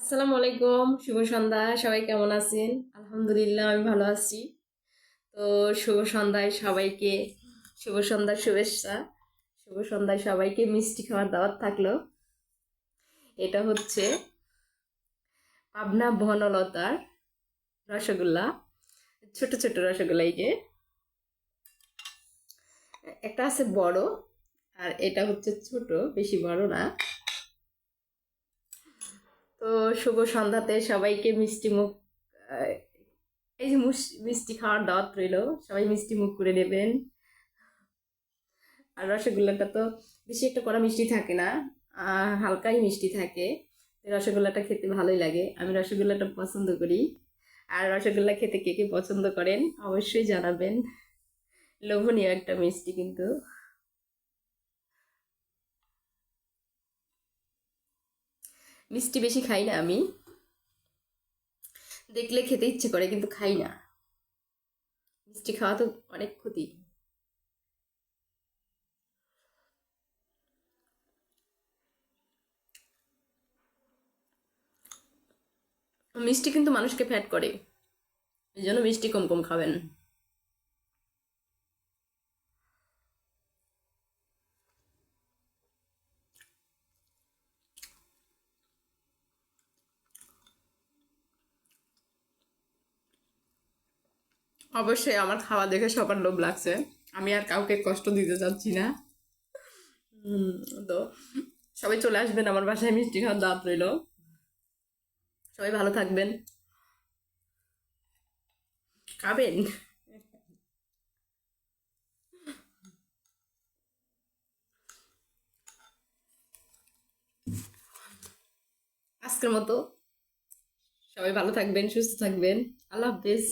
আসসালামু আলাইকুম, শুভ সন্ধ্যা। সবাই কেমন আছেন? আলহামদুলিল্লাহ, আমি ভালো আছি। তো শুভ সন্ধ্যায় সবাইকে শুভ সন্ধ্যার শুভেচ্ছা। শুভ সন্ধ্যায় সবাইকে মিষ্টি খাওয়ার দাওয়াত থাকলো। এটা হচ্ছে পাবনা বনলতার রসগোল্লা, ছোট ছোট রসগোল্লা। এই যে একটা আছে বড়, আর এটা হচ্ছে ছোট, বেশি বড় না। তো শুভ সন্ধ্যাতে সবাইকে মিষ্টি মুখ, আহ, এই যে মিষ্টি খাওয়ার দাওয়াত রইলো। সবাই মিষ্টি মুখ করে নেবেন। আর রসগোল্লাটা তো বেশি একটা কড়া মিষ্টি থাকে না, হালকাই মিষ্টি থাকে। রসগোল্লাটা খেতে ভালোই লাগে, আমি রসগোল্লাটা পছন্দ করি। আর রসগোল্লা খেতে কে কে পছন্দ করেন অবশ্যই জানাবেন। লোভনীয় একটা মিষ্টি কিন্তু। মিষ্টি বেশি খাই না আমি, দেখলে খেতে ইচ্ছে করে কিন্তু খাই না। মিষ্টি খাওয়া তো অনেক ক্ষতি। মিষ্টি কিন্তু মানুষকে ফ্যাট করে, এই জন্য মিষ্টি কম কম খাবেন। অবশ্যই আমার খাওয়া দেখে সবার লোভ লাগছে, আমি আর কাউকে কষ্ট দিতে চাচ্ছি না। হুম, তো সবাই চলে আসবেন আমার বাসায়, মিষ্টি খাওয়ার দাওয়াত রইল। সবাই ভালো থাকবেন, খাবেন। আজকের মতো সবাই ভালো থাকবেন, সুস্থ থাকবেন। আল্লাহ হাফেজ।